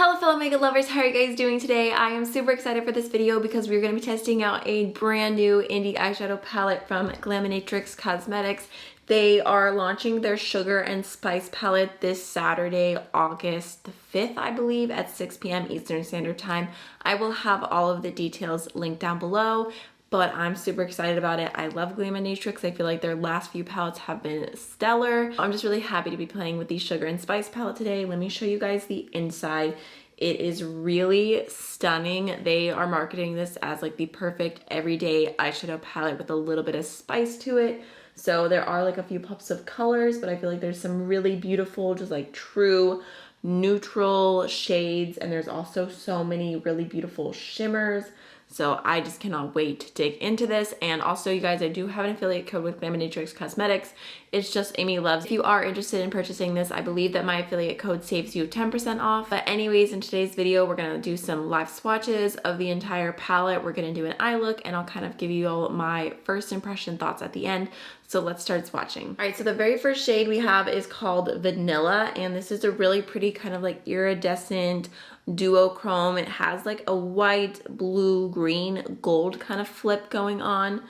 Hello fellow makeup lovers, how are you guys doing today? I am super excited for this video because we're going to be testing out a brand new indie eyeshadow palette from Glaminatrix Cosmetics. They are launching their Sugar and Spice palette this Saturday, August 5th, I believe, at 6 p.m. Eastern Standard Time. I will have all of the details linked down below, but I'm super excited about it. I love Glaminatrix. I feel like their last few palettes have been stellar. I'm just really happy to be playing with the Sugar and Spice palette today. Let me show you guys the inside. It is really stunning. They are marketing this as like the perfect everyday eyeshadow palette with a little bit of spice to it. So there are like a few pops of colors, but I feel like there's some really beautiful, just like true neutral shades. And there's also so many really beautiful shimmers. So I just cannot wait to dig into this. And also, you guys, I do have an affiliate code with Glaminatrix Cosmetics. It's just AMYLOVES. If you are interested in purchasing this, I believe that my affiliate code saves you 10% off. But anyways, in today's video, we're gonna do some live swatches of the entire palette. We're gonna do an eye look, and I'll kind of give you all my first impression thoughts at the end. So let's start swatching. All right, so the very first shade we have is called Vanilla, and this is a really pretty kind of like iridescent duochrome. It has like a white, blue, green, gold kind of flip going on.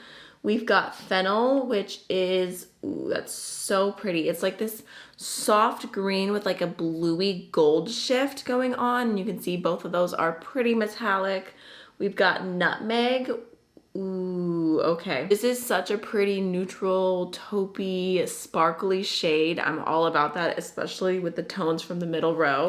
We've got Fennel, which is, ooh, that's so pretty. It's like this soft green with like a bluey gold shift going on. And you can see both of those are pretty metallic. We've got Nutmeg. Ooh, okay. This is such a pretty neutral, taupey, sparkly shade. I'm all about that, especially with the tones from the middle row.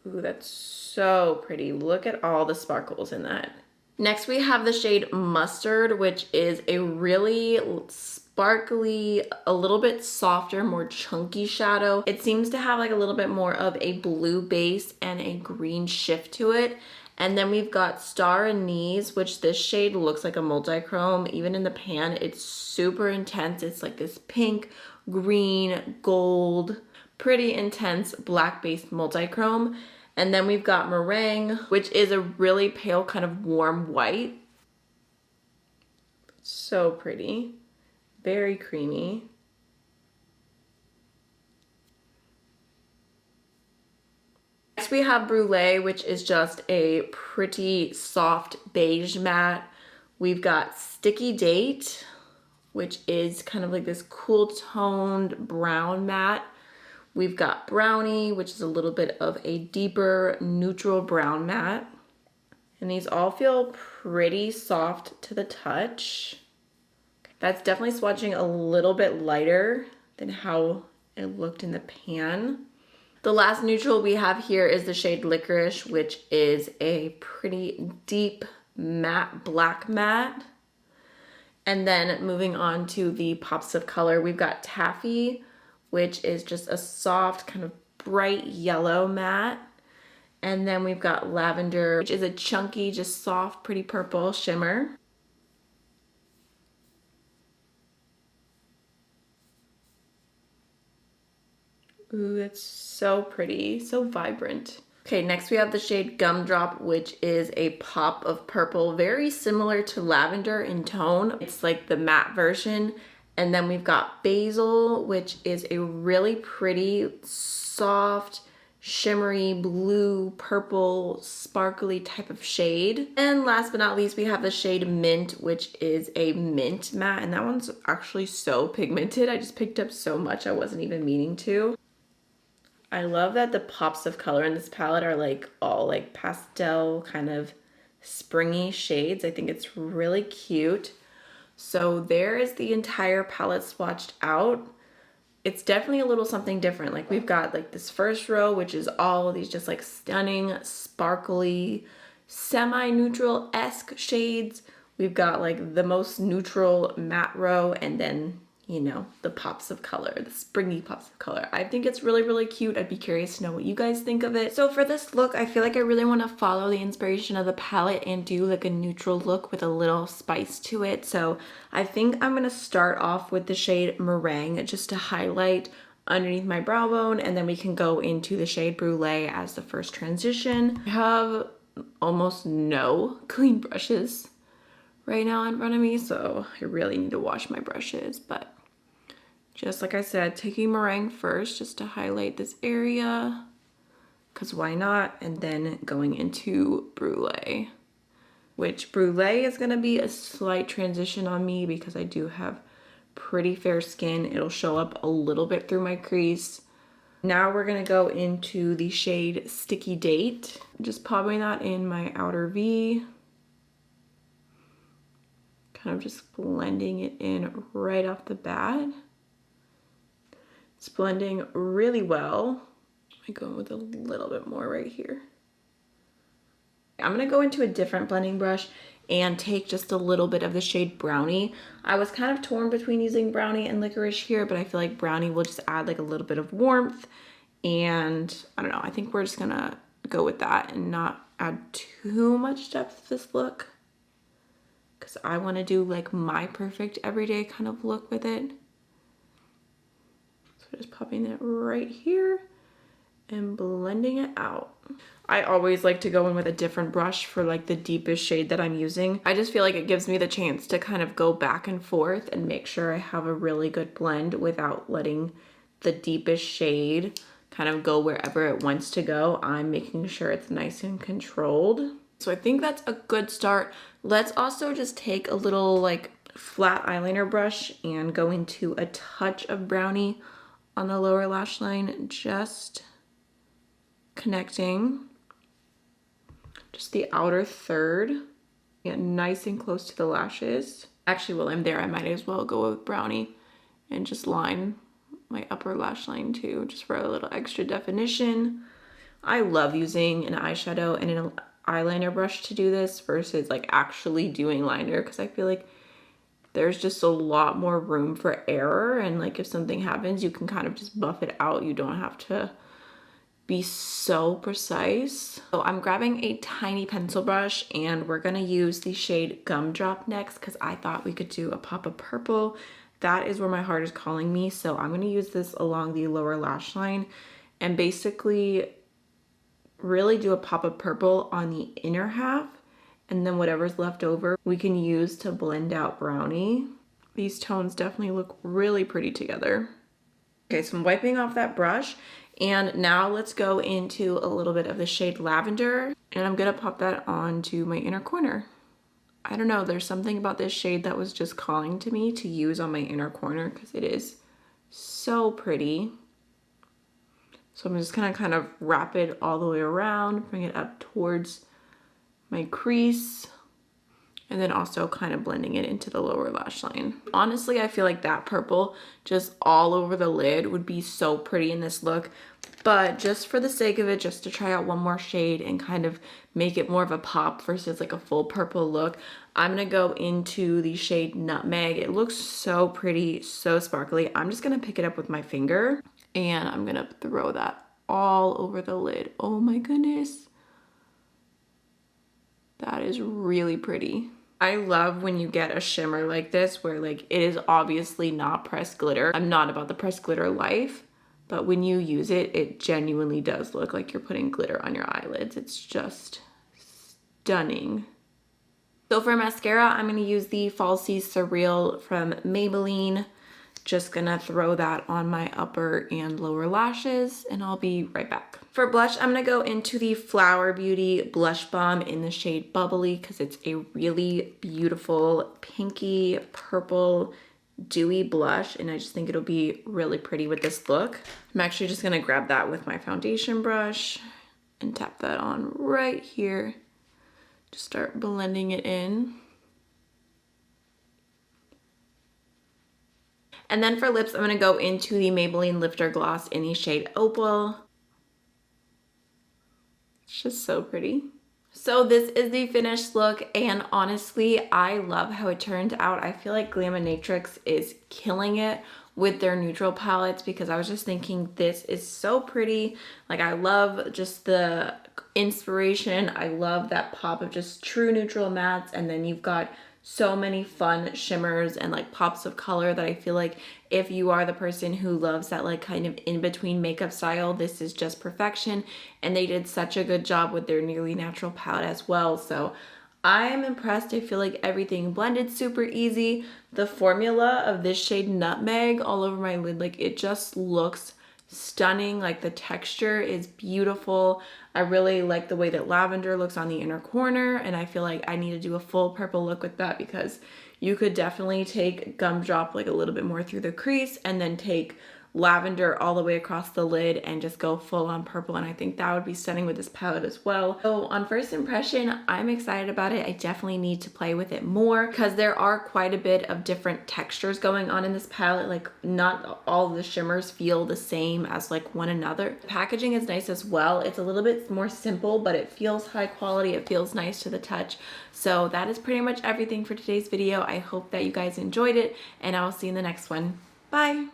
Ooh, that's so pretty. Look at all the sparkles in that. Next, we have the shade Mustard, which is a really sparkly, a little bit softer, more chunky shadow. It seems to have like a little bit more of a blue base and a green shift to it. And then we've got Star Anise, which this shade looks like a multi-chrome. Even in the pan, it's super intense. It's like this pink, green, gold, pretty intense black-based multi-chrome. And then we've got Meringue, which is a really pale kind of warm white. So pretty. Very creamy. Next we have Brulee, which is just a pretty soft beige matte. We've got Sticky Date, which is kind of like this cool toned brown matte. We've got Brownie, which is a little bit of a deeper neutral brown matte. And these all feel pretty soft to the touch. That's definitely swatching a little bit lighter than how it looked in the pan. The last neutral we have here is the shade Licorice, which is a pretty deep matte black matte. And then moving on to the pops of color, we've got Taffy, which is just a soft kind of bright yellow matte. And then we've got Lavender, which is a chunky, just soft, pretty purple shimmer. Ooh, it's so pretty, so vibrant. Okay, next we have the shade Gumdrop, which is a pop of purple, very similar to Lavender in tone. It's like the matte version. And then we've got Basil, which is a really pretty, soft, shimmery, blue, purple, sparkly type of shade. And last but not least, we have the shade Mint, which is a mint matte. And that one's actually so pigmented. I just picked up so much I wasn't even meaning to. I love that the pops of color in this palette are like all like pastel kind of springy shades. I think it's really cute. So there is the entire palette swatched out. It's definitely a little something different. Like we've got like this first row, which is all of these just like stunning, sparkly, semi-neutral-esque shades. We've got like the most neutral matte row, and then, you know, the pops of color, the springy pops of color. I think it's really, really cute. I'd be curious to know what you guys think of it. So for this look, I feel like I really want to follow the inspiration of the palette and do like a neutral look with a little spice to it. So I think I'm going to start off with the shade Meringue just to highlight underneath my brow bone, and then we can go into the shade Brulee as the first transition. I have almost no clean brushes right now in front of me, so I really need to wash my brushes, but Just like I said, taking meringue first just to highlight this area, because why not? And then going into brulee, which brulee is going to be a slight transition on me because I do have pretty fair skin. It'll show up a little bit through my crease. Now we're going to go into the shade Sticky Date. Just popping that in my outer V. Kind of just blending it in right off the bat. It's blending really well. I go with a little bit more right here. I'm gonna go into a different blending brush and take just a little bit of the shade Brownie. I was kind of torn between using Brownie and Licorice here, but I feel like Brownie will just add like a little bit of warmth. And I don't know, I think we're just gonna go with that and not add too much depth to this look, because I wanna do like my perfect everyday kind of look with it. So just popping it right here and blending it out. I always like to go in with a different brush for like the deepest shade that I'm using. I just feel like it gives me the chance to kind of go back and forth and make sure I have a really good blend without letting the deepest shade kind of go wherever it wants to go. I'm making sure it's nice and controlled. So I think that's a good start. Let's also just take a little like flat eyeliner brush and go into a touch of Brownie on the lower lash line, just connecting just the outer third. Get nice and close to the lashes. Actually, while I'm there, I might as well go with Brownie and just line my upper lash line too, just for a little extra definition. I love using an eyeshadow and an eyeliner brush to do this versus like actually doing liner, because I feel like there's just a lot more room for error, and like if something happens, you can kind of just buff it out. You don't have to be so precise. So I'm grabbing a tiny pencil brush and we're gonna use the shade Gumdrop next, because I thought we could do a pop of purple. That is where my heart is calling me. So I'm gonna use this along the lower lash line and basically really do a pop of purple on the inner half, and then whatever's left over we can use to blend out Brownie. These tones definitely look really pretty together. Okay, so I'm wiping off that brush, and now let's go into a little bit of the shade Lavender, and I'm gonna pop that onto my inner corner. I don't know, there's something about this shade that was just calling to me to use on my inner corner because it is so pretty. So I'm just gonna kind of wrap it all the way around, bring it up towards my crease, and then also kind of blending it into the lower lash line. Honestly, I feel like that purple just all over the lid would be so pretty in this look, but just for the sake of it, just to try out one more shade and kind of make it more of a pop versus like a full purple look, I'm gonna go into the shade Nutmeg. It looks so pretty, so sparkly. I'm just gonna pick it up with my finger and I'm gonna throw that all over the lid. Oh my goodness. That is really pretty. I love when you get a shimmer like this where like it is obviously not pressed glitter. I'm not about the pressed glitter life, but when you use it, it genuinely does look like you're putting glitter on your eyelids. It's just stunning. So for mascara, I'm gonna use the Falsies Surreal from Maybelline. Just gonna throw that on my upper and lower lashes, and I'll be right back. For blush, I'm gonna go into the Flower Beauty Blush Balm in the shade Bubbly because it's a really beautiful pinky purple dewy blush, and I just think it'll be really pretty with this look. I'm actually just gonna grab that with my foundation brush and tap that on right here. Just start blending it in. And then for lips, I'm gonna go into the Maybelline Lifter Gloss in the shade Opal. It's just so pretty. So this is the finished look, and honestly, I love how it turned out. I feel like Glaminatrix is killing it with their neutral palettes, because I was just thinking this is so pretty. Like, I love just the inspiration. I love that pop of just true neutral mattes, and then you've got so many fun shimmers and like pops of color that I feel like if you are the person who loves that like kind of in-between makeup style, this is just perfection. And they did such a good job with their Nearly Natural palette as well. So I am impressed. I feel like everything blended super easy. The formula of this shade Nutmeg all over my lid, like it just looks stunning. Like the texture is beautiful. I really like the way that lavender looks on the inner corner, and I feel like I need to do a full purple look with that, because you could definitely take Gumdrop like a little bit more through the crease and then take lavender all the way across the lid and just go full on purple, and I think that would be stunning with this palette as well. So on first impression, I'm excited about it. I definitely need to play with it more because there are quite a bit of different textures going on in this palette. Like not all of the shimmers feel the same as like one another. The packaging is nice as well. It's a little bit more simple, but it feels high quality. It feels nice to the touch. So that is pretty much everything for today's video. I hope that you guys enjoyed it, and I will see you in the next one. Bye.